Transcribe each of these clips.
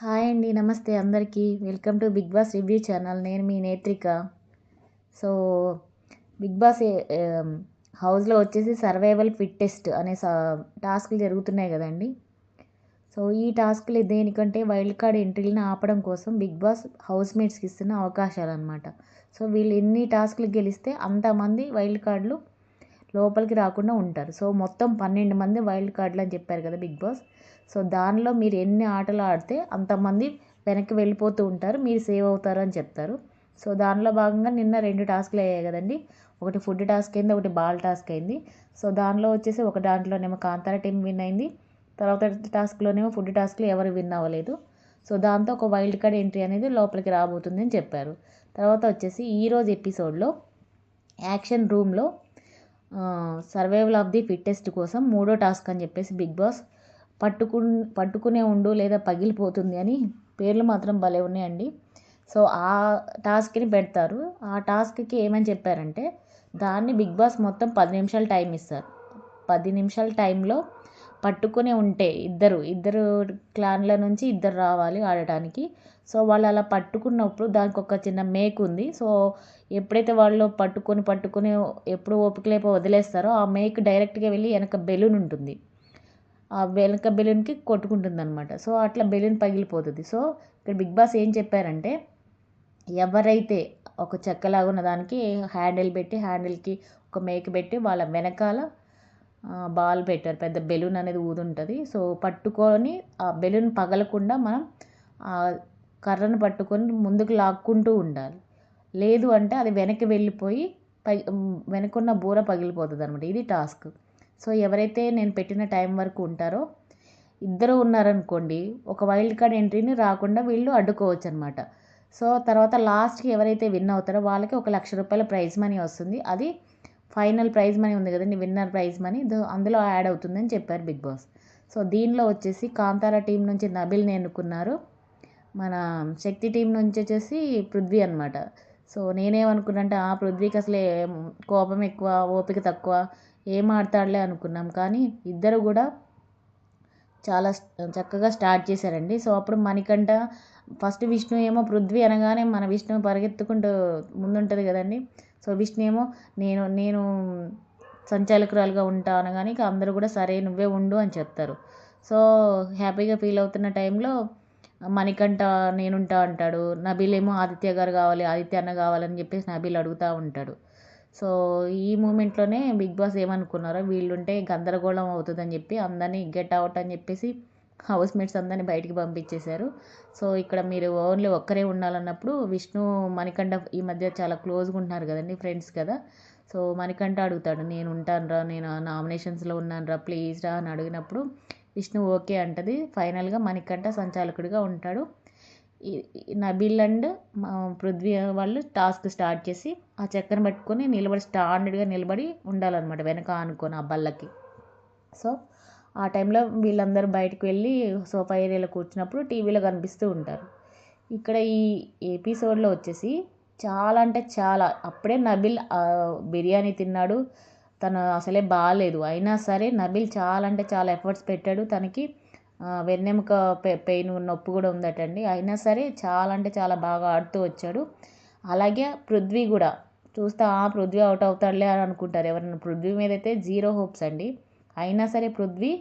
Hi అండి. నమస్తే అందరికీ. Welcome to Bigg Boss review channel. నేను మీ నేత్రిక. సో, బిగ్ బాస్ హౌస్‌లో వచ్చేసి సర్వైవల్ ఫిట్టెస్ట్ అనే టాస్క్‌లు జరుగుతున్నాయి గదండీ! సో, ఈ టాస్క్‌లు దేనికంటే వైల్డ్ కార్డ్ ఎంట్రీలని ఆపడం కోసం బిగ్ బాస్ హౌస్‌మేట్స్‌కి ఇస్తున్న అవకాశాలనమాట. సో, వీళ్ళు ఎన్ని టాస్క్‌లు గెలిస్తే అంతమంది వైల్డ్ కార్డ్‌లు లోపలికి రాకుండా ఉంటారు. సో, మొత్తం 12 మంది వైల్డ్ కార్డ్‌లు అని చెప్పారు కదా బిగ్ బాస్. సో, దానిలో మీరు ఎన్ని ఆటలు ఆడితే అంతమంది వెనక్కి వెళ్ళిపోతూ ఉంటారు. మీరు సేవ్ అవుతారు అని చెప్తారు. సో, దానిలో భాగంగా నిన్న 2 టాస్క్‌లు అయ్యాయి కదండీ! ఒకటి ఫుడ్ టాస్క్ అయింది. ఒకటి బాల్ టాస్క్ అయింది. సో, దానిలో వచ్చేసి ఒక దాంట్లోనేమో కాంతార టీమ్ విన్ అయింది. తర్వాత టాస్క్‌లోనేమో ఫుడ్ టాస్క్‌లో ఎవరు విన్ అవ్వలేదు. సో, దాంతో ఒక వైల్డ్ కార్డ్ ఎంట్రీ అనేది లోపలికి రాబోతుంది అని చెప్పారు. తర్వాత వచ్చేసి ఈరోజు ఎపిసోడ్‌లో యాక్షన్ రూమ్‌లో సర్వైవల్ ఆఫ్ ది ఫిట్టెస్ట్ కోసం మూడో టాస్క్ అని చెప్పేసి బిగ్ బాస్ పట్టుకునే ఉండు లేదా పగిలిపోతుంది అని పేర్లు మాత్రం భలే ఉన్నాయండి. సో, ఆ టాస్క్‌ని పెడతారు. ఆ టాస్క్‌కి ఏమని చెప్పారంటే దాన్ని బిగ్ బాస్ మొత్తం 10 నిమిషాలు టైం ఇస్తారు. 10 నిమిషాల టైంలో పట్టుకునే ఉంటే ఇద్దరు క్లాన్ల నుంచి ఇద్దరు రావాలి ఆడటానికి. సో, వాళ్ళు అలా పట్టుకున్నప్పుడు దానికి ఒక చిన్న మేక్ ఉంది. సో, ఎప్పుడైతే వాళ్ళు పట్టుకొని ఎప్పుడు ఓపిక లేక వదిలేస్తారో ఆ మేక్ డైరెక్ట్‌గా వెళ్ళి వెనక బెలూన్ ఉంటుంది. ఆ వెనక బెలూన్‌కి కొట్టుకుంటుందనమాట. సో, అట్లా బెలూన్ పగిలిపోతది. సో, ఇక్కడ బిగ్ బాస్ ఏం చెప్పారంటే ఎవరైతే ఒక చెక్కలాగా ఉన్న దానికి హ్యాండిల్‌కి ఒక మేక్ పెట్టి వాళ్ళ వెనకాల బాల్ పెట్టారు. పెద్ద బెలూన్ అనేది ఊదుంటది. సో, పట్టుకొని ఆ బెలూన్ పగలకుండా మనం ఆ కర్రను పట్టుకొని ముందుకు లాక్కుంటూ ఉండాలి. లేదు అంటే అది వెనక్కి వెళ్ళిపోయి వెనకున్న బూర పగిలిపోతదనమాట. ఇది టాస్క్. సో, ఎవరైతే నేను పెట్టిన టైం వరకు ఉంటారో ఇద్దరు ఉన్నారనుకోండి, ఒక వైల్డ్ కార్డ్ ఎంట్రీని రాకుండా వీళ్ళు అడ్డుకోవచ్చనమాట. సో, తర్వాత లాస్ట్‌కి ఎవరైతే విన్ అవుతారో వాళ్ళకి ఒక రూ. 1,00,000 ప్రైజ్ మనీ వస్తుంది. అది ఫైనల్ ప్రైజ్ మనీ ఉంది కదండీ! విన్నర్ ప్రైజ్ మనీ అందులో యాడ్ అవుతుందని చెప్పారు బిగ్ బాస్. సో, దీనిలో వచ్చేసి కాంతార టీం నుంచి నబిల్‌ని ఎన్నుకున్నారు. మన శక్తి టీం నుంచి వచ్చేసి పృథ్వీ అనమాట. సో, నేనేమనుకున్నా అంటే పృథ్వీకి అసలే కోపం ఎక్కువ, ఓపిక తక్కువ, ఏం ఆడతాడులే అనుకున్నాం. కానీ ఇద్దరు కూడా చాలా చక్కగా స్టార్ట్ చేశారండి. సో, అప్పుడు మణికంఠ ఫస్ట్ విష్ణు ఏమో పృథ్వీ అనగానే మన విష్ణు పరిగెత్తుకుంటూ ముందుంటది కదండీ! సో, విష్ణు ఏమో నేను నేను సంచాలకురాలుగా ఉంటా అనగానే ఇక అందరూ కూడా సరే నువ్వే ఉండు అని చెప్తారు. సో, హ్యాపీగా ఫీల్ అవుతున్న టైంలో మణికంఠ నేనుంటా అంటాడు. నబీల్ ఏమో ఆదిత్య గారు కావాలి, ఆదిత్య అన్న కావాలని చెప్పేసి నబీల్ అడుగుతూ ఉంటాడు. సో, ఈ మూమెంట్‌లోనే బిగ్ బాస్ ఏమనుకున్నారో వీళ్ళుంటే గందరగోళం అవుతదని చెప్పి అందరిని గెట్ ఔట్ అని చెప్పేసి హౌస్‌మేట్స్ అందరిని బయటికి పంపించేశారు. సో, ఇక్కడ మీరు ఓన్లీ ఒక్కరే ఉండాలన్నప్పుడు విష్ణు, మణికంఠ ఈ మధ్య చాలా క్లోజ్‌గా ఉంటున్నారు కదండీ! ఫ్రెండ్స్ కదా! సో, మణికంఠ అడుగుతాడు నేను ఉంటానురా, నేను నామినేషన్స్‌లో ఉన్నానురా ప్లీజ్ రా అని అడిగినప్పుడు విష్ణు ఓకే అంటది. ఫైనల్‌గా మణికంఠ సంచాలకుడిగా ఉంటాడు. ఈ ఈ నబీల్ అండ్ పృథ్వీ వాళ్ళు టాస్క్ స్టార్ట్ చేసి ఆ చెక్కను పట్టుకొని స్టాండర్డ్‌గా నిలబడి ఉండాలన్నమాట వెనక ఆనుకొని ఆ బల్లకి. సో, ఆ టైంలో వీళ్ళందరూ బయటకు వెళ్ళి సోఫా ఏరియాలో కూర్చున్నప్పుడు టీవీలో కనిపిస్తూ ఉంటారు. ఇక్కడ ఈ ఎపిసోడ్‌లో వచ్చేసి చాలా అంటే చాలా అప్పుడే నబిల్ బిర్యానీ తిన్నాడు. తను అసలే బాలేదు. అయినా సరే నబిల్ చాలా అంటే చాలా ఎఫర్ట్స్ పెట్టాడు. తనకి వెన్నెముక పెయిన్ నొప్పి కూడా ఉందటండి. అయినా సరే చాలా అంటే చాలా బాగా ఆడుతూ వచ్చాడు. అలాగే పృథ్వీ కూడా చూస్తే పృథ్వీ అవుట్ అవుతాడులే అని అనుకుంటారు ఎవరైనా. పృథ్వీ మీద అయితే జీరో హోప్స్ అండి. అయినా సరే పృథ్వీ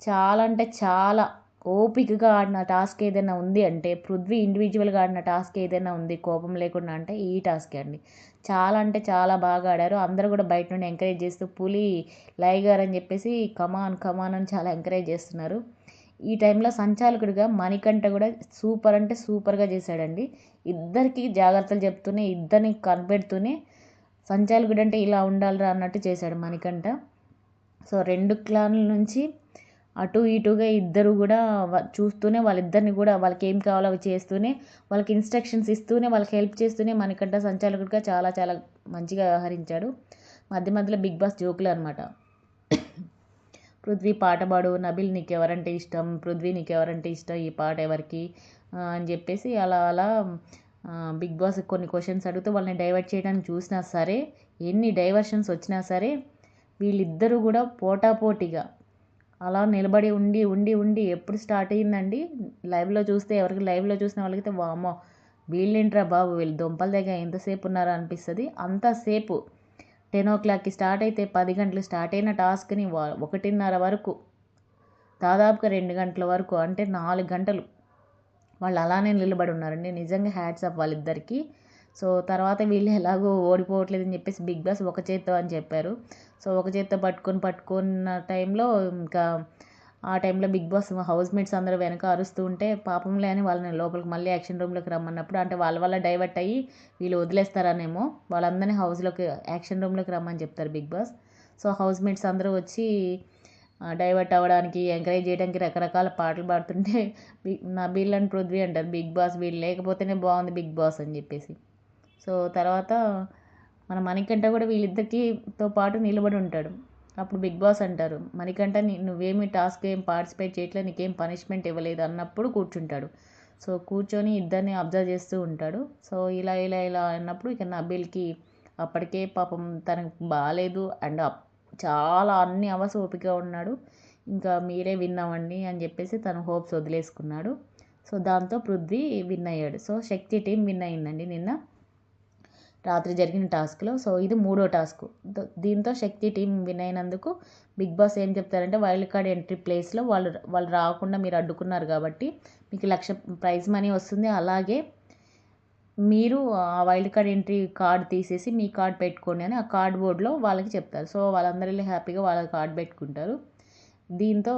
చాలా అంటే చాలా ఓపికగా ఆడిన టాస్క్ ఏదైనా ఉంది అంటే పృథ్వీ ఇండివిజువల్గా ఆడిన టాస్క్ ఏదైనా ఉంది కోపం లేకుండా అంటే ఈ టాస్కే అండి. చాలా అంటే చాలా బాగా ఆడారు. అందరూ కూడా బయట నుండి ఎంకరేజ్ చేస్తూ పులి లైగర్ అని చెప్పేసి కమాన్ కమాన్ అని చాలా ఎంకరేజ్ చేస్తున్నారు. ఈ టైంలో సంచాలకుడిగా మణికంఠ కూడా సూపర్ అంటే సూపర్గా చేశాడండి. ఇద్దరికి జాగ్రత్తలు చెప్తూనే ఇద్దరిని కనిపెడుతూనే సంచాలకుడు అంటే ఇలా ఉండాలిరా అన్నట్టు చేశాడు మణికంఠ. సో, 2 క్లాన్ల నుంచి అటు ఇటుగా ఇద్దరు కూడా చూస్తూనే వాళ్ళిద్దరిని కూడా వాళ్ళకి ఏం కావాలో అవి చేస్తూనే వాళ్ళకి ఇన్స్ట్రక్షన్స్ ఇస్తూనే వాళ్ళకి హెల్ప్ చేస్తూనే మణికంఠ సంచాలకుడిగా చాలా చాలా మంచిగా వ్యవహరించాడు. మధ్య మధ్యలో బిగ్ బాస్ జోకులు అనమాట. పృథ్వీ పాట పాడు, నబిల్ నీకెవరంటే ఇష్టం, పృథ్వీ నీకెవరంటే ఇష్టం, ఈ పాట ఎవరికి అని చెప్పేసి అలా అలా బిగ్ బాస్ కొన్ని క్వశ్చన్స్ అడుగుతూ వాళ్ళని డైవర్ట్ చేయడానికి చూసినా సరే, ఎన్ని డైవర్షన్స్ వచ్చినా సరే వీళ్ళిద్దరూ కూడా పోటాపోటీగా అలా నిలబడి ఉండి ఉండి ఉండి ఎప్పుడు స్టార్ట్ అయ్యిందండి లైవ్లో చూస్తే, ఎవరికి లైవ్లో చూసిన వాళ్ళకైతే వామ్మో వీళ్ళేంట్రా బాబు వీళ్ళు దుంపల దగ్గర ఎంతసేపు ఉన్నారా అనిపిస్తుంది. అంతసేపు 10 o'clockకి స్టార్ట్ అయితే 10 గంటలు స్టార్ట్ అయిన టాస్క్ని 1:30 వరకు, దాదాపుగా 2 గంటల వరకు, అంటే 4 గంటలు వాళ్ళు అలానే నిలబడి ఉన్నారండి. నిజంగా హ్యాట్స్ ఆఫ్ వాళ్ళిద్దరికి. సో తర్వాత వీళ్ళు ఎలాగో ఓడిపోవట్లేదని చెప్పేసి బిగ్ బాస్ ఒక చేత్తో అని చెప్పారు. సో ఒక చేత్తో పట్టుకున్న టైంలో ఇంకా ఆ టైంలో బిగ్ బాస్ హౌస్ మేట్స్ అందరూ వెనక అరుస్తూ ఉంటే పాపంలే అని వాళ్ళని లోపలికి మళ్ళీ యాక్షన్ రూమ్లోకి రమ్మన్నప్పుడు, అంటే వాళ్ళ వల్ల డైవర్ట్ అయ్యి వీళ్ళు వదిలేస్తారనేమో వాళ్ళందరినీ హౌస్లోకి యాక్షన్ రూమ్లోకి రమ్మని చెప్తారు Bigg Boss. So housemates అందరూ వచ్చి డైవర్ట్ అవ్వడానికి, ఎంకరేజ్ చేయడానికి రకరకాల పాటలు పాడుతుంటే నబీల్ అండ్ పృథ్వీ అంటారు బిగ్ బాస్ వీళ్ళు లేకపోతేనే బాగుంది బిగ్ బాస్ అని చెప్పేసి. సో తర్వాత మన మణికంఠ కూడా వీళ్ళిద్దరికితో పాటు నిలబడి ఉంటాడు. అప్పుడు బిగ్ బాస్ అంటారు, మణికంఠ నువ్వేమి టాస్క్ ఏం పార్టిసిపేట్ చేయట్లేదు, నీకేం పనిష్మెంట్ ఇవ్వలేదు అన్నప్పుడు కూర్చుంటాడు. సో కూర్చొని ఇద్దరిని అబ్జర్వ్ చేస్తూ ఉంటాడు. సో ఇలా ఇలా ఇలా అన్నప్పుడు ఇక నబీల్కి అప్పటికే పాపం తనకు బాగాలేదు అండ్ చాలా అన్ని అవర్స్ ఓపిక ఉన్నాడు. ఇంకా మీరే విన్ అవ్వండి అని చెప్పేసి తను హోప్స్ వదిలేసుకున్నాడు. సో దాంతో పృథ్వీ విన్ అయ్యాడు. సో శక్తి టీం విన్ అయిందండి నిన్న రాత్రి జరిగిన టాస్క్లో. సో ఇది 3వ టాస్క్. దీంతో శక్తి టీం విన్ అయినందుకు బిగ్ బాస్ ఏం చెప్తారంటే వైల్డ్ కార్డ్ ఎంట్రీ ప్లేస్లో వాళ్ళు రాకుండా మీరు అడ్డుకున్నారు కాబట్టి మీకు 1,00,000 ప్రైజ్ మనీ వస్తుంది. అలాగే మీరు ఆ వైల్డ్ కార్డ్ ఎంట్రీ కార్డ్ తీసేసి మీ కార్డ్ పెట్టుకోండి అని ఆ కార్డ్ బోర్డ్లో వాళ్ళకి చెప్తారు. సో వాళ్ళందరూ హ్యాపీగా వాళ్ళ కార్డ్ పెట్టుకుంటారు. దీంతో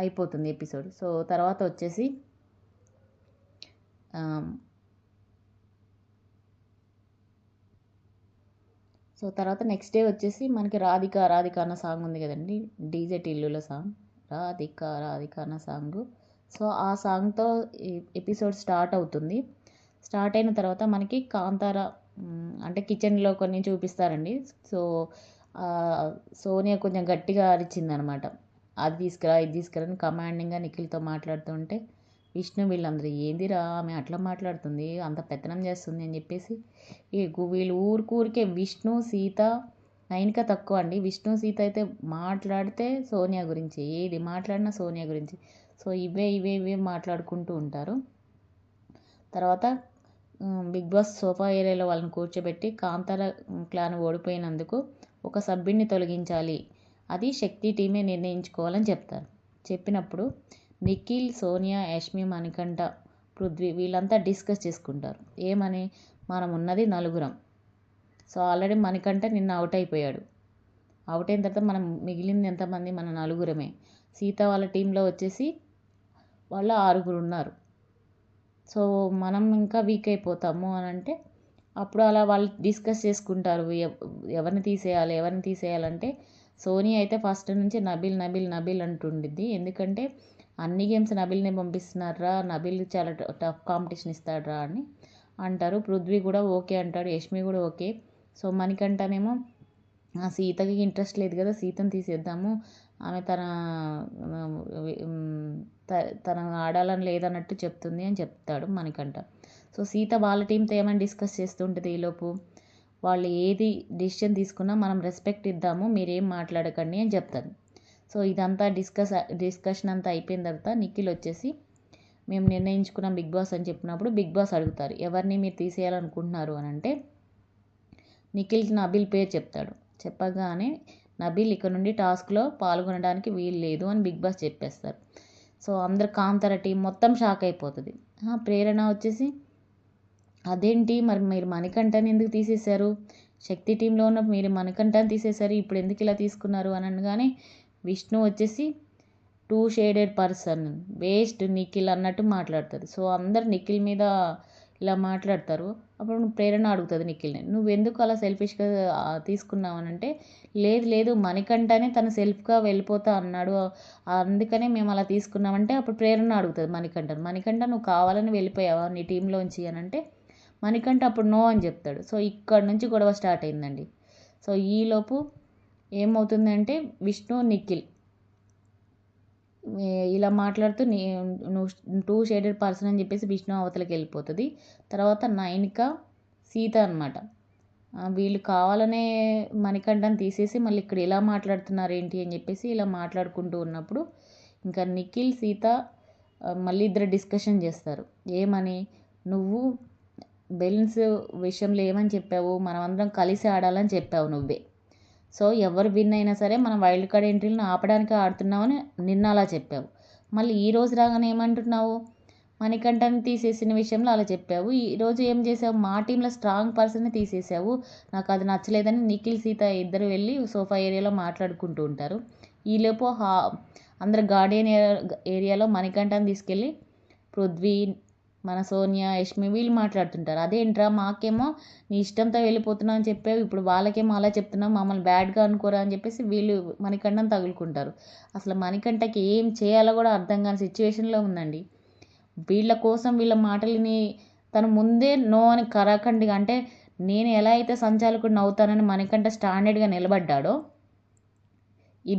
అయిపోతుంది ఎపిసోడ్. సో తర్వాత వచ్చేసి సో తర్వాత నెక్స్ట్ డే వచ్చేసి మనకి రాధిక అన్న సాంగ్ ఉంది కదండి, డీజే టిల్లుల సాంగ్, రాధిక అన్న సాంగ్. సో ఆ సాంగ్తో ఎపిసోడ్ స్టార్ట్ అవుతుంది. స్టార్ట్ అయిన తర్వాత మనకి కాంతార అంటే కిచెన్లో కొన్ని చూపిస్తారండి. సో సోనియా కొంచెం గట్టిగా అరిచిందనమాట, అది తీసుకురా ఇది తీసుకురా అని కమాండింగ్గా నిఖిల్తో మాట్లాడుతుంటే విష్ణు వీళ్ళందరూ ఏందిరా ఆమె అట్లా మాట్లాడుతుంది, అంత పెత్తనం చేస్తుంది అని చెప్పేసి వీళ్ళు ఊరికే విష్ణు సీత నైన్క తక్కువ అండి. విష్ణు సీత అయితే మాట్లాడితే సోనియా గురించి, ఏది మాట్లాడినా సోనియా గురించి. సో ఇవే మాట్లాడుకుంటూ ఉంటారు. తర్వాత బిగ్ బాస్ సోఫా ఏరియాలో వాళ్ళని కూర్చోబెట్టి కాంతార క్లాన్ ఓడిపోయినందుకు ఒక సభ్యుడిని తొలగించాలి, అది శక్తి టీమే నిర్ణయించుకోవాలని చెప్తారు. చెప్పినప్పుడు నిఖిల్, సోనియా, యష్మి, మణికంఠ, పృథ్వీ వీళ్ళంతా డిస్కస్ చేసుకుంటారు. ఏమని, మనం ఉన్నది 4. సో ఆల్రెడీ మణికంఠ నిన్న అవుట్ అయిపోయాడు. అవుట్ అయిన తర్వాత మనం మిగిలింది ఎంతమంది, మన 4. సీత వాళ్ళ టీంలో వచ్చేసి వాళ్ళు 6 ఉన్నారు. సో మనం ఇంకా వీక్ అయిపోతాము అని అంటే అప్పుడు అలా వాళ్ళు డిస్కస్ చేసుకుంటారు ఎవరిని తీసేయాలంటే సోనియా అయితే ఫస్ట్ నుంచి నబీల్ అంటుండిద్ది. ఎందుకంటే అన్ని గేమ్స్ నబీల్నే పంపిస్తున్నారా, నబీల్ చాలా టఫ్ కాంపిటీషన్ ఇస్తాడ్రా అని అంటారు. పృథ్వీ కూడా ఓకే అంటాడు, యష్మి కూడా ఓకే. సో మణికంఠనేమో సీతకి ఇంట్రెస్ట్ లేదు కదా, సీతను తీసేద్దాము, ఆమె తన ఆడాలని లేదన్నట్టు చెప్తుంది అని చెప్తాడు మణికంఠ. సో సీత వాళ్ళ టీంతో ఏమైనా డిస్కస్ చేస్తూ ఉంటుంది. ఈలోపు వాళ్ళు ఏది డిసిషన్ తీసుకున్నా మనం రెస్పెక్ట్ ఇద్దాము, మీరేం మాట్లాడకండి అని చెప్తారు. సో ఇదంతా డిస్కషన్ అంతా అయిపోయిన తర్వాత నిఖిల్ వచ్చేసి మేము నిర్ణయించుకున్నాం బిగ్ బాస్ అని చెప్పినప్పుడు బిగ్ బాస్ అడుగుతారు, ఎవరిని మీరు తీసేయాలనుకుంటున్నారు అని అంటే నిఖిల్కి నబీల్ పేరు చెప్తాడు. చెప్పగానే నబీల్ ఇక్కడ నుండి టాస్క్లో పాల్గొనడానికి వీలు లేదు అని బిగ్ బాస్ చెప్పేస్తారు. సో అందరు కాంతార టీం మొత్తం షాక్ అయిపోతుంది. ప్రేరణ వచ్చేసి అదేంటి మరి మీరు మణికంఠని ఎందుకు తీసేశారు, శక్తి టీంలో ఉన్న మీరు మణికంఠని తీసేశారు, ఇప్పుడు ఎందుకు ఇలా తీసుకున్నారు అని అనగానే విష్ణు వచ్చేసి 2 షేడెడ్ పర్సన్ వేస్ట్ నిఖిల్ అన్నట్టు మాట్లాడుతుంది. సో అందరు నిఖిల్ మీద ఇలా మాట్లాడతారు. అప్పుడు ప్రేరణ అడుగుతుంది నిఖిల్ని, నువ్వు ఎందుకు అలా సెల్ఫిష్గా తీసుకున్నావు అని అంటే లేదు మణికంఠనే తను సెల్ఫ్గా వెళ్ళిపోతా అన్నాడు, అందుకనే మేము అలా తీసుకున్నామంటే అప్పుడు ప్రేరణ అడుగుతుంది మణికంఠ నువ్వు కావాలని వెళ్ళిపోయావా నీ టీంలోంచి అని అంటే మణికంఠ అప్పుడు నో అని చెప్తాడు. సో ఇక్కడ నుంచి గొడవ స్టార్ట్ అయిందండి. సో ఈలోపు ఏమవుతుందంటే విష్ణు నిఖిల్ ఇలా మాట్లాడుతూ నువ్వు 2 షేడెడ్ పర్సన్ అని చెప్పేసి విష్ణు అవతలకి వెళ్ళిపోతుంది. తర్వాత నైనిక సీత అనమాట, వీళ్ళు కావాలనే మణికంఠని తీసేసి మళ్ళీ ఇక్కడ ఇలా మాట్లాడుతున్నారు ఏంటి అని చెప్పేసి ఇలా మాట్లాడుకుంటూ ఉన్నప్పుడు ఇంకా నిఖిల్ సీత మళ్ళీ ఇద్దరు డిస్కషన్ చేస్తారు. ఏమని, నువ్వు బెలూన్స్ విషయంలో ఏమని చెప్పావు, మనం అందరం కలిసి ఆడాలని చెప్పావు నువ్వే. సో ఎవరు విన్ అయినా సరే మనం వైల్డ్ కార్డ్ ఎంట్రీలను ఆపడానికి ఆడుతున్నామని నిన్న అలా చెప్పావు. మళ్ళీ ఈ రోజు రాగానే ఏమంటున్నావు, మణికంఠని తీసేసిన విషయంలో అలా చెప్పావు. ఈరోజు ఏం చేసావు, మా టీంలో స్ట్రాంగ్ పర్సన్ని తీసేసావు, నాకు అది నచ్చలేదని నిఖిల్ సీత ఇద్దరు వెళ్ళి సోఫా ఏరియాలో మాట్లాడుకుంటూ ఉంటారు. ఈలోపు అందరు గార్డియన్ ఏరియాలో మణికంఠని తీసుకెళ్ళి పృథ్వీ, మన సోనియా, యష్మి వీళ్ళు మాట్లాడుతుంటారు. అదేంట్రా, మాకేమో నీ ఇష్టంతో వెళ్ళిపోతున్నావు అని చెప్పావు, ఇప్పుడు వాళ్ళకేమో అలా చెప్తున్నావు, మమ్మల్ని బ్యాడ్గా అనుకోరా అని చెప్పేసి వీళ్ళు మణికంఠని తగులుకుంటారు. అసలు మణికంఠకి ఏం చేయాలో కూడా అర్థం కాని సిచ్యువేషన్లో ఉందండి. వీళ్ళ కోసం వీళ్ళ మాటలని తను ముందే నో అని కరాఖండిగా, అంటే నేను ఎలా అయితే సంచాలకుడిని అవుతానని మణికంఠ స్టాండర్డ్గా నిలబడ్డాడో ఈ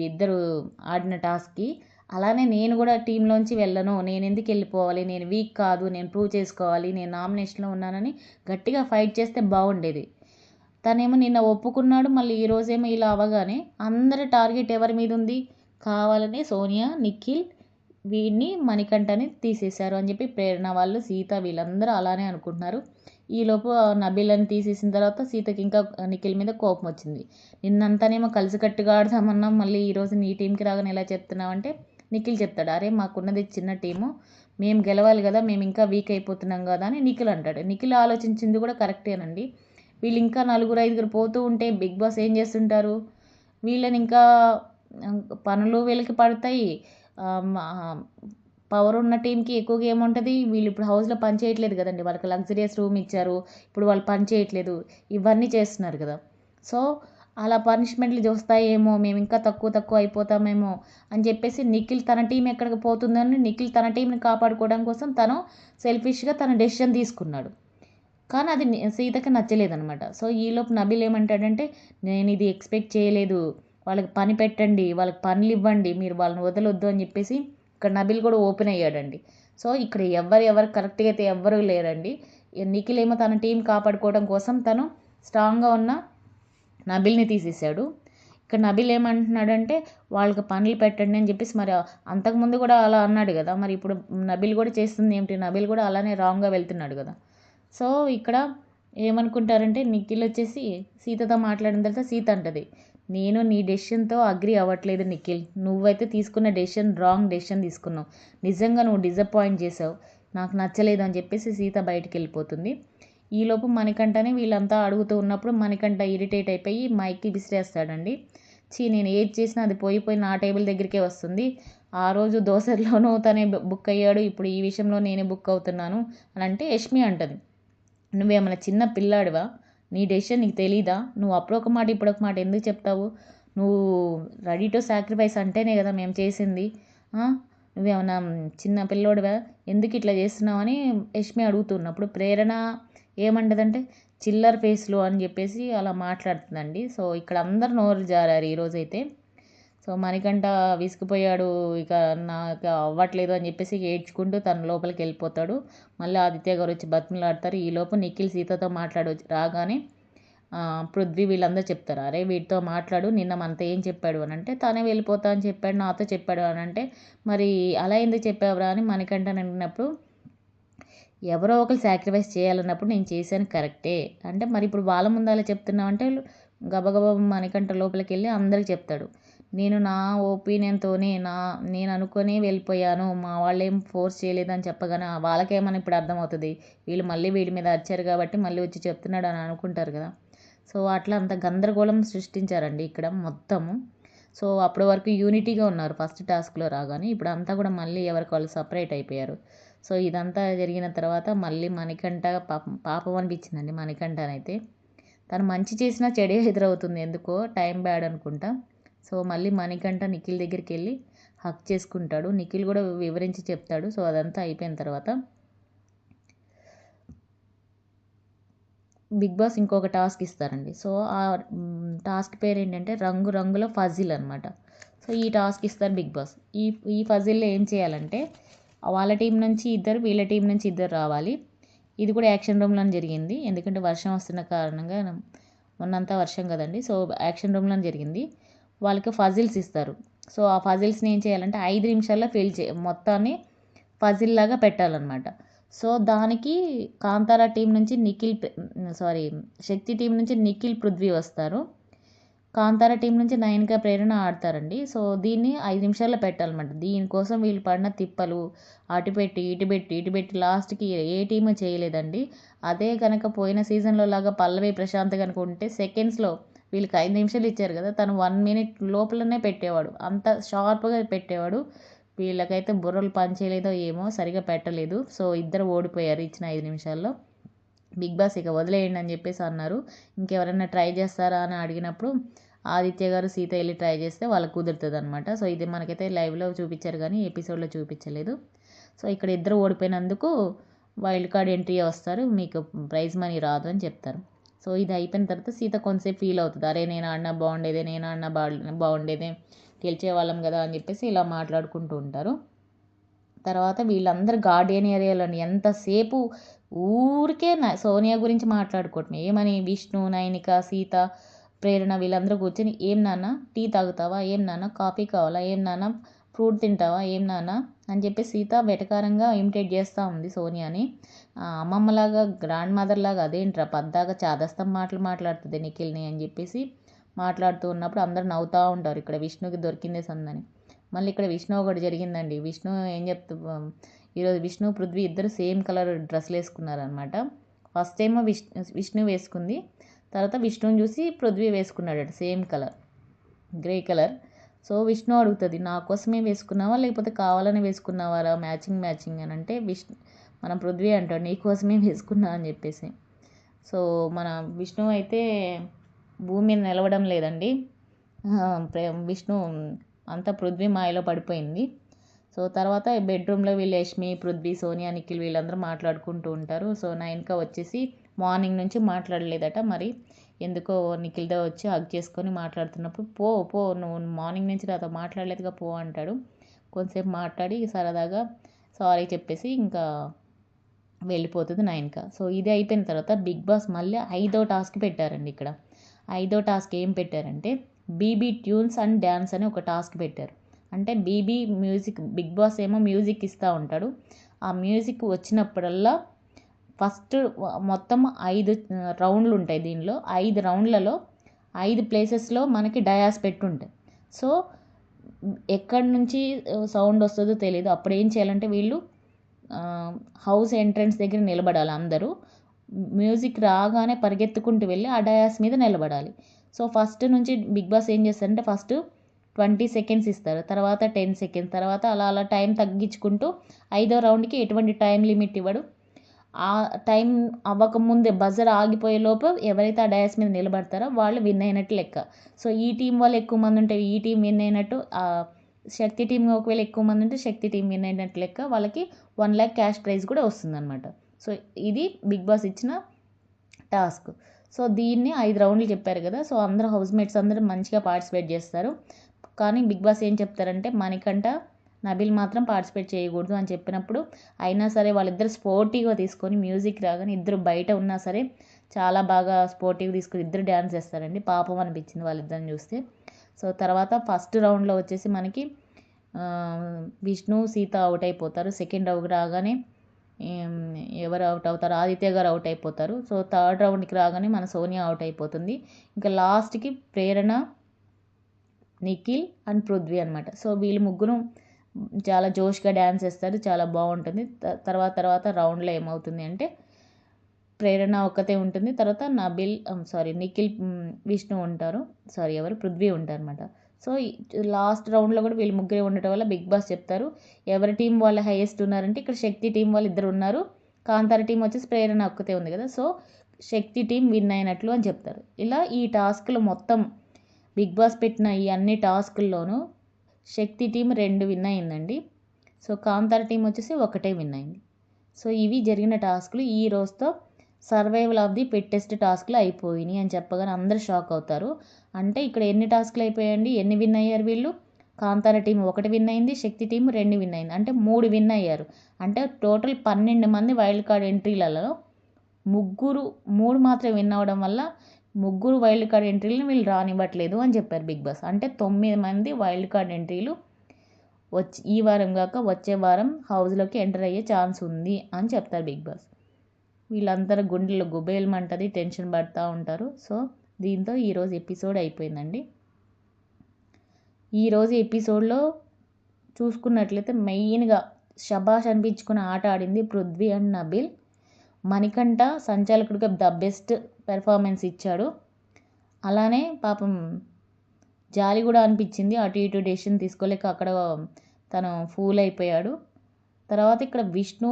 ఇద్దరు ఆడిన టాస్క్కి, అలానే నేను కూడా టీంలోంచి వెళ్ళను, నేను ఎందుకు వెళ్ళిపోవాలి, నేను వీక్ కాదు, నేను ప్రూవ్ చేసుకోవాలి, నేను నామినేషన్లో ఉన్నానని గట్టిగా ఫైట్ చేస్తే బాగుండేది. తనేమో నిన్న ఒప్పుకున్నాడు, మళ్ళీ ఈరోజేమో ఇలా అవ్వగానే అందరి టార్గెట్ ఎవరి మీద ఉంది, కావాలని సోనియా, నిఖిల్, వీడిని మణికంఠని తీసేశారు అని చెప్పి ప్రేరణ వాళ్ళు, సీత వీళ్ళందరూ అలానే అనుకుంటున్నారు. ఈలోపు నబీలని తీసేసిన తర్వాత సీతకి ఇంకా నిఖిల్ మీద కోపం వచ్చింది. నిన్నంతానేమో కలిసికట్టుగా ఆడదామన్నాం, మళ్ళీ ఈరోజు నీ టీంకి రాగానే ఎలా చెప్తున్నావు అంటే నిఖిల్ చెప్తాడు, అరే మాకున్నది చిన్న టీము, మేము గెలవాలి కదా, మేము ఇంకా వీక్ అయిపోతున్నాం కదా అని నిఖిల్ అంటాడు. నిఖిల్ ఆలోచించింది కూడా కరెక్టేనండి. వీళ్ళు ఇంకా 4-5 పోతూ ఉంటే బిగ్ బాస్ ఏం చేస్తుంటారు, వీళ్ళని ఇంకా పనులు వీళ్ళకి పడతాయి. పవర్ ఉన్న టీంకి ఎక్కువగా ఏముంటుంది, వీళ్ళు ఇప్పుడు హౌస్లో పని చేయట్లేదు కదండి, వాళ్ళకి లగ్జరియస్ రూమ్ ఇచ్చారు, ఇప్పుడు వాళ్ళు పని చేయట్లేదు, ఇవన్నీ చేస్తున్నారు కదా. సో అలా పనిష్మెంట్లు చూస్తాయేమో, మేము ఇంకా తక్కువ అయిపోతామేమో అని చెప్పేసి నిఖిల్ తన టీం ఎక్కడికి పోతుందని నిఖిల్ తన టీంని కాపాడుకోవడం కోసం తను సెల్ఫిష్గా తన డెసిషన్ తీసుకున్నాడు. కానీ అది సీతకి నచ్చలేదనమాట. సో ఈలోపు నబీల్ ఏమంటాడంటే, నేను ఇది ఎక్స్పెక్ట్ చేయలేదు, వాళ్ళకి పని పెట్టండి, వాళ్ళకి పనులు ఇవ్వండి, మీరు వాళ్ళని వదలొద్దు అని చెప్పేసి ఇక్కడ నబీల్ కూడా ఓపెన్ అయ్యాడండి. సో ఇక్కడ ఎవరు కరెక్ట్గా అయితే ఎవ్వరూ లేరండి. నిఖిల్ ఏమో తన టీం కాపాడుకోవడం కోసం తను స్ట్రాంగ్గా ఉన్న నబీల్ని తీసేశాడు. ఇక్కడ నబీల్ ఏమంటున్నాడంటే వాళ్ళకి పనులు పెట్టండి అని చెప్పేసి, మరి అంతకుముందు కూడా అలా అన్నాడు కదా, మరి ఇప్పుడు నబీల్ కూడా చేస్తుంది ఏమిటి, నబీల్ కూడా అలానే రాంగ్గా వెళ్తున్నాడు కదా. సో ఇక్కడ ఏమనుకుంటారంటే నిఖిల్ వచ్చేసి సీతతో మాట్లాడిన తర్వాత సీత అంటది, నేను నీ డెసిషన్తో అగ్రి అవ్వట్లేదు నిఖిల్, నువ్వైతే తీసుకున్న డెసిషన్ రాంగ్ డెసిషన్ తీసుకున్నావు, నిజంగా నువ్వు డిసప్పాయింట్ చేసావు, నాకు నచ్చలేదు అని చెప్పేసి సీత బయటికి వెళ్ళిపోతుంది. ఈలోపు మణికంఠని వీళ్ళంతా అడుగుతూ ఉన్నప్పుడు మణికంఠ ఇరిటేట్ అయిపోయి మైక్కి విసిరేస్తాడండి. నేను ఏది చేసినా అది పోయి నా టేబుల్ దగ్గరికే వస్తుంది, ఆ రోజు దోశలోనూ తనే బుక్ అయ్యాడు, ఇప్పుడు ఈ విషయంలో నేనే బుక్ అవుతున్నాను అని అంటే యష్మి అంటది, నువ్వేమైనా చిన్న పిల్లాడివా, నీ డెసిషన్ నీకు తెలీదా, నువ్వు అప్పుడు ఒక మాట ఇప్పుడు ఒక మాట ఎందుకు చెప్తావు, నువ్వు రెడీ టు సాక్రిఫైస్ అంటేనే కదా మేము చేసింది, నువ్వేమన్నా చిన్న పిల్లోడివా, ఎందుకు ఇట్లా చేస్తున్నావు అని యష్మి అడుగుతున్నప్పుడు ప్రేరణ ఏమంటదంటే చిల్లర్ ఫేస్లో అని చెప్పేసి అలా మాట్లాడుతుందండి. సో ఇక్కడ అందరు నోరు జారారు ఈరోజైతే. సో మణికంఠ విసిగిపోయాడు, ఇక నాకు అవ్వట్లేదు అని చెప్పేసి ఏడ్చుకుంటూ తన లోపలికి వెళ్ళిపోతాడు. మళ్ళీ ఆదిత్య గారు వచ్చి బతిమలాడతారు. ఈలోపు నిఖిల్ సీతతో రాగానే పృథ్వీ వీళ్ళందరూ చెప్తారు, అరే వీటితో మాట్లాడు, నిన్న మనతో ఏం చెప్పాడు అని అంటే, తనే వెళ్ళిపోతా అని చెప్పాడు, నాతో చెప్పాడు అని అంటే, మరి అలా ఎందుకు చెప్పావురా అని మణికంఠ అడిగినప్పుడు, ఎవరో ఒకరు సాక్రిఫైస్ చేయాలన్నప్పుడు నేను చేశాను కరెక్టే అంటే, మరి ఇప్పుడు వాళ్ళ ముందు అలా చెప్తున్నావు అంటే గబగబా మణికంఠ లోపలికి వెళ్ళి అందరికి చెప్తాడు, నేను నా ఒపీనియన్తోనే నేను అనుకొని వెళ్ళిపోయాను, మా వాళ్ళు ఏం ఫోర్స్ చేయలేదని చెప్పగానే వాళ్ళకేమని ఇప్పుడు అర్థమవుతుంది, వీళ్ళు మళ్ళీ వీడి మీద వచ్చారు కాబట్టి మళ్ళీ వచ్చి చెప్తున్నాడు అని అనుకుంటారు కదా. సో అట్లా అంత గందరగోళం సృష్టించారండి ఇక్కడ మొత్తము. సో అప్పటి వరకు యూనిటీగా ఉన్నారు ఫస్ట్ టాస్క్లో రాగానే, ఇప్పుడు అంతా కూడా మళ్ళీ ఎవరికి వాళ్ళు సపరేట్ అయిపోయారు. సో ఇదంతా జరిగిన తర్వాత మళ్ళీ మణికంఠ పాపం అనిపించిందండి మణికంఠనైతే, తను మంచి చేసినా చెడే ఎదురవుతుంది ఎందుకో, టైం బ్యాడ్ అనుకుంటా. సో మళ్ళీ మణికంఠ నిఖిల్ దగ్గరికి వెళ్ళి హక్ చేసుకుంటాడు, నిఖిల్ కూడా వివరించి చెప్తాడు. సో అదంతా అయిపోయిన తర్వాత బిగ్ బాస్ ఇంకొక టాస్క్ ఇస్తారండి. సో ఆ టాస్క్ పేరు ఏంటంటే రంగు రంగుల ఫజిల్ అనమాట. సో ఈ టాస్క్ ఇస్తారు బిగ్ బాస్. ఈ ఫజిల్లో ఏం చేయాలంటే వాళ్ళ టీం నుంచి ఇద్దరు, వీళ్ళ టీం నుంచి ఇద్దరు రావాలి. ఇది కూడా యాక్షన్ రూమ్లోనే జరిగింది, ఎందుకంటే వర్షం వస్తున్న కారణంగా మొన్నంతా వర్షం కదండి. సో యాక్షన్ రూమ్లోనే జరిగింది. వాళ్ళకి ఫజిల్స్ ఇస్తారు. సో ఆ ఫజిల్స్ని ఏం చేయాలంటే 5 నిమిషాల్లో మొత్తాన్ని ఫజిల్ లాగా పెట్టాలన్నమాట. సో దానికి కాంతారా టీం నుంచి శక్తి టీం నుంచి నిఖిల్, పృథ్వీ వస్తారు. కాంతారా టీం నుంచి నయనిక, ప్రేరణ ఆడతారండి. సో దీన్ని 5 నిమిషాల్లో పెట్టాలన్నమాట. దీనికోసం వీళ్ళు పడిన తిప్పలు, అటు పెట్టి ఇటు పెట్టి లాస్ట్కి ఏ టీము చేయలేదండి. అదే కనుక పోయిన సీజన్లో లాగా పల్లవి, ప్రశాంత్ కనుక ఉంటే సెకండ్స్లో, వీళ్ళకి 5 నిమిషాలు ఇచ్చారు కదా, తను 1 మినిట్ లోపలనే పెట్టేవాడు, అంత షార్ప్గా పెట్టేవాడు. వీళ్ళకైతే బుర్రలు పనిచేయలేదో ఏమో, సరిగా పెట్టలేదు. సో ఇద్దరు ఓడిపోయారు ఇచ్చిన 5 నిమిషాల్లో. బిగ్ బాస్ ఇక వదిలేయండి అని చెప్పేసి అన్నారు. ఇంకెవరైనా ట్రై చేస్తారా అని అడిగినప్పుడు ఆదిత్య గారు, సీత వెళ్ళి ట్రై చేస్తే వాళ్ళకి కుదురుతుంది అనమాట. సో ఇది మనకైతే లైవ్లో చూపించారు కానీ ఎపిసోడ్లో చూపించలేదు. సో ఇక్కడ ఇద్దరు ఓడిపోయినందుకు వైల్డ్ కార్డ్ ఎంట్రీ వస్తారు, మీకు ప్రైజ్ మనీ రాదు అని చెప్తారు. సో ఇది అయిపోయిన తర్వాత సీత కొంతసేపు ఫీల్ అవుతుంది, అరే నేను ఆడినా బాగుండేదే, నేను ఆడినా బాగుండేదే, గెలిచేవాళ్ళం కదా అని చెప్పేసి ఇలా మాట్లాడుకుంటూ ఉంటారు. తర్వాత వీళ్ళందరూ గార్డియన్ ఏరియాలోని ఎంతసేపు ఊరికే సోనియా గురించి మాట్లాడుకోవటం, ఏమని విష్ణు, నయనిక, సీత, ప్రేరణ వీళ్ళందరూ కూర్చొని, ఏం నాన్న టీ తాగుతావా, ఏం నాన్న కాఫీ కావాలా, ఏం నాన్న ఫ్రూట్ తింటావా, ఏం నాన్న అని చెప్పి సీత వెటకారంగా ఇమిటేట్ చేస్తూ ఉంది సోనియాని. అమ్మమ్మలాగా, గ్రాండ్ మదర్ లాగా అదేంట్రా పద్దాగా చాదస్తం మాటలు మాట్లాడుతుంది నిఖిల్ని అని చెప్పేసి మాట్లాడుతూ ఉన్నప్పుడు అందరూ నవ్వుతూ ఉంటారు. ఇక్కడ విష్ణుకి దొరికిందే సందని. మళ్ళీ ఇక్కడ విష్ణు ఒకటి జరిగిందండి. విష్ణు ఏం ఈరోజు విష్ణు, పృథ్వీ ఇద్దరు సేమ్ కలర్ డ్రెస్సులు వేసుకున్నారనమాట. ఫస్ట్ ఏమో విష్ణు వేసుకుంది, తర్వాత విష్ణుని చూసి పృథ్వీ వేసుకున్నాడట same colour, grey colour. So Vishnu అడుగుతుంది, నా కోసమే వేసుకున్నావా లేకపోతే కావాలని వేసుకున్నావారా మ్యాచింగ్ అని అంటే మన పృథ్వీ అంటాడు, నీ కోసమే వేసుకున్నా అని చెప్పేసి. సో మన విష్ణు అయితే భూమి మీద నిలవడం లేదండి. విష్ణు అంతా పృథ్వీ మాయలో పడిపోయింది. సో తర్వాత బెడ్రూమ్లో వీళ్ళు యష్మి, పృథ్వీ, సోనియా, నిఖిల్ వీళ్ళందరూ మాట్లాడుకుంటూ ఉంటారు. సో నయనిక వచ్చేసి మార్నింగ్ నుంచి మాట్లాడలేదట, మరి ఎందుకో నిఖిల్తో వచ్చి హగ్ చేసుకొని మాట్లాడుతున్నప్పుడు, పో నువ్వు మార్నింగ్ నుంచి నాతో మాట్లాడలేదుగా పో అంటాడు. కొంతసేపు మాట్లాడి సరదాగా సారీ చెప్పేసి ఇంకా వెళ్ళిపోతుంది నయనిక. సో ఇది అయిపోయిన తర్వాత బిగ్ బాస్ మళ్ళీ 5వ టాస్క్ పెట్టారండి. ఇక్కడ 5వ టాస్క్ ఏం పెట్టారంటే బీబీ ట్యూన్స్ అండ్ డ్యాన్స్ అని ఒక టాస్క్ పెట్టారు. అంటే బీబీ మ్యూజిక్, బిగ్ బాస్ ఏమో మ్యూజిక్ ఇస్తూ ఉంటాడు. ఆ మ్యూజిక్ వచ్చినప్పుడల్లా ఫస్ట్ మొత్తం 5 రౌండ్లు ఉంటాయి దీనిలో. 5 రౌండ్లలో 5 ప్లేసెస్లో మనకి డయాస్ పెట్టుంటాయి. సో ఎక్కడి నుంచి సౌండ్ వస్తుందో తెలియదు. అప్పుడు ఏం చేయాలంటే వీళ్ళు హౌస్ ఎంట్రన్స్ దగ్గర నిలబడాలి అందరూ. మ్యూజిక్ రాగానే పరిగెత్తుకుంటూ వెళ్ళి ఆ డయాస్ మీద నిలబడాలి. సో ఫస్ట్ నుంచి బిగ్ బాస్ ఏం చేస్తారంటే ఫస్ట్ 20 సెకండ్స్ ఇస్తారు, తర్వాత 10 సెకండ్స్, తర్వాత అలా టైం తగ్గించుకుంటూ 5వ రౌండ్కి ఎటువంటి టైం లిమిట్ ఇవ్వడు. ఆ టైం అవ్వకముందే బజర్ ఆగిపోయే లోపు ఎవరైతే ఆ డయాస్ మీద నిలబడతారో వాళ్ళు విన్ అయినట్టు లెక్క. సో ఈ టీం వాళ్ళు ఎక్కువ మంది ఉంటే ఈ టీం విన్ అయినట్టు, శక్తి టీం ఒకవేళ ఎక్కువ మంది ఉంటే శక్తి టీం విన్ అయినట్టు లెక్క. వాళ్ళకి 1 lakh క్యాష్ ప్రైజ్ కూడా వస్తుందన్నమాట. సో ఇది బిగ్ బాస్ ఇచ్చిన టాస్క్. సో దీన్ని 5 రౌండ్లు చెప్పారు కదా. సో అందరూ హౌస్ మేట్స్ అందరూ మంచిగా పార్టిసిపేట్ చేస్తారు. కానీ బిగ్ బాస్ ఏం చెప్తారంటే మణికంఠ, నబిల్ మాత్రం పార్టిసిపేట్ చేయకూడదు అని చెప్పినప్పుడు అయినా సరే వాళ్ళిద్దరు స్పోర్టివ్గా తీసుకొని మ్యూజిక్ రాగానే ఇద్దరు బయట ఉన్నా సరే చాలా బాగా స్పోర్టివ్గా తీసుకొని ఇద్దరు డ్యాన్స్ చేస్తారండి. పాపం అనిపించింది వాళ్ళిద్దరిని చూస్తే. సో తర్వాత ఫస్ట్ రౌండ్లో వచ్చేసి మనకి విష్ణు, సీత అవుట్ అయిపోతారు. సెకండ్ రౌండ్ రాగానే ఎవరు అవుట్ అవుతారు, ఆదిత్య గారు అవుట్ అయిపోతారు. సో థర్డ్ రౌండ్కి రాగానే మన సోనియా అవుట్ అయిపోతుంది. ఇంకా లాస్ట్కి ప్రేరణ, నిఖిల్ అండ్ పృథ్వీ అనమాట. సో వీళ్ళు ముగ్గురు చాలా జోష్గా డ్యాన్స్ చేస్తారు, చాలా బాగుంటుంది. తర్వాత రౌండ్లో ఏమవుతుంది అంటే ప్రేరణ ఒక్కతే ఉంటుంది, తర్వాత నిఖిల్, విష్ణు ఉంటారు, పృథ్వీ ఉంటారు అనమాట. సో లాస్ట్ రౌండ్లో కూడా వీళ్ళు ముగ్గురే ఉండటం వల్ల బిగ్ బాస్ చెప్తారు ఎవరి టీం వాళ్ళ హైయెస్ట్ ఉన్నారంటే ఇక్కడ శక్తి టీం వాళ్ళు ఇద్దరు ఉన్నారు, కాంతార టీం వచ్చేసి ప్రేరణ ఒక్కతే ఉంది కదా. సో శక్తి టీం విన్ అయినట్లు అని చెప్తారు. ఇలా ఈ టాస్క్లు మొత్తం బిగ్ బాస్ పెట్టిన ఈ అన్ని టాస్కుల్లోనూ శక్తి టీం 2 విన్ అయిందండి. సో కాంతార టీం వచ్చేసి 1 విన్ అయింది. సో ఇవి జరిగిన టాస్కులు. ఈ రోజుతో సర్వైవల్ ఆఫ్ ది ఫిట్టెస్ట్ టాస్క్లు అయిపోయినాయి అని చెప్పగానే అందరూ షాక్ అవుతారు. అంటే ఇక్కడ ఎన్ని టాస్క్లు అయిపోయాయండి, ఎన్ని విన్ అయ్యారు వీళ్ళు? కాంతార టీం 1 విన్ అయింది, శక్తి టీం 2 విన్ అయింది, అంటే 3 విన్ అయ్యారు. అంటే టోటల్ 12 మంది వైల్డ్ కార్డ్ ఎంట్రీలలో మూడు మాత్రం విన్ అవ్వడం వల్ల ముగ్గురు వైల్డ్ కార్డ్ ఎంట్రీలను వీళ్ళు రానివ్వట్లేదు అని చెప్పారు బిగ్ బాస్. అంటే 9 మంది వైల్డ్ కార్డ్ ఎంట్రీలు ఈ వారం కాక వచ్చే వారం హౌస్లోకి ఎంటర్ అయ్యే ఛాన్స్ ఉంది అని చెప్తారు బిగ్ బాస్. వీళ్ళందరూ గుండెలు గుబేలమంటది, టెన్షన్ పడుతూ ఉంటారు. సో దీంతో ఈరోజు ఎపిసోడ్ అయిపోయిందండి. ఈరోజు ఎపిసోడ్లో చూసుకున్నట్లయితే మెయిన్గా షబాష్ అనిపించుకున్న ఆట ఆడింది పృథ్వీ అండ్ నబిల్. మణికంఠ సంచాలకుడిగా ద బెస్ట్ పెర్ఫార్మెన్స్ ఇచ్చాడు. అలానే పాపం జాలి కూడా అనిపించింది, అటు ఇటు డెసిషన్ తీసుకోలేక అక్కడ తను ఫూల్ అయిపోయాడు. తర్వాత ఇక్కడ విష్ణు,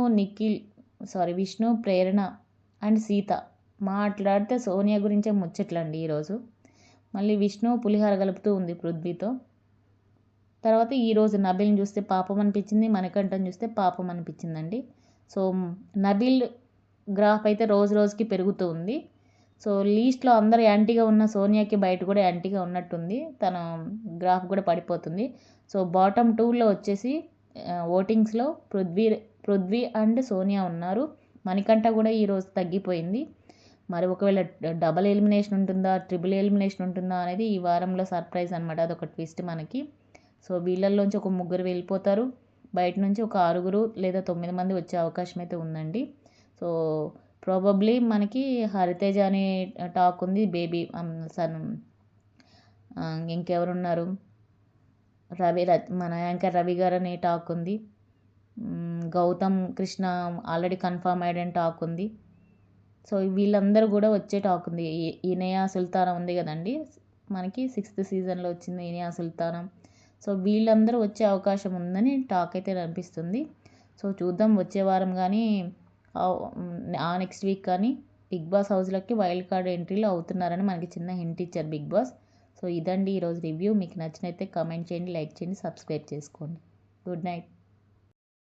ప్రేరణ అండ్ సీత మాట్లాడితే సోనియా గురించే ముచ్చట్లండి ఈరోజు. మళ్ళీ విష్ణు పులిహార కలుపుతూ ఉంది పృథ్వీతో. తర్వాత ఈరోజు నబిల్ని చూస్తే పాపం అనిపించింది, మణికంఠని చూస్తే పాపం అనిపించిందండి. సో నబిల్ గ్రాఫ్ అయితే రోజు రోజుకి పెరుగుతూ ఉంది. సో లీస్ట్లో అందరు యాంటీగా ఉన్న సోనియాకి బయట కూడా యాంటీగా ఉన్నట్టుంది, తన గ్రాఫ్ కూడా పడిపోతుంది. సో బాటమ్ 2లో వచ్చేసి ఓటింగ్స్లో పృథ్వీ అండ్ సోనియా ఉన్నారు. మణికంఠ కూడా ఈరోజు తగ్గిపోయింది. మరి ఒకవేళ డబల్ ఎలిమినేషన్ ఉంటుందా, ట్రిపుల్ ఎలిమినేషన్ ఉంటుందా అనేది ఈ వారంలో సర్ప్రైజ్ అనమాట. అదొక ట్విస్ట్ మనకి. సో వీళ్ళల్లోంచి ఒక 3 వెళ్ళిపోతారు, బయట నుంచి ఒక 6 లేదా 9 మంది వచ్చే అవకాశం అయితే ఉందండి. సో ప్రాబబ్లీ మనకి హరితేజ అనే టాక్ ఉంది, బేబీ ఇంకెవరున్నారు, మన యాంకర్ రవి గారు అనే టాక్ ఉంది, గౌతమ్ కృష్ణ ఆల్రెడీ కన్ఫర్మ్ అయ్యాడని టాక్ ఉంది. సో వీళ్ళందరూ కూడా వచ్చే టాక్ ఉంది. ఇనయా సుల్తానా ఉంది కదండి, మనకి 6th సీజన్లో వచ్చింది ఇనయా సుల్తానా. సో వీళ్ళందరూ వచ్చే అవకాశం ఉందని టాక్ అయితే అనిపిస్తుంది. సో చూద్దాం, వచ్చే వారం కానీ నెక్స్ట్ వీక్ కానీ బిగ్ బాస్ హౌస్లోకి వైల్డ్ కార్డ్ ఎంట్రీలు అవుతున్నారని మనకి చిన్న హింట్ ఇచ్చారు బిగ్ బాస్. సో ఇదండి ఈరోజు రివ్యూ. మీకు నచ్చినైతే కామెంట్ చేయండి, లైక్ చేయండి, సబ్స్క్రైబ్ చేసుకోండి. Good night.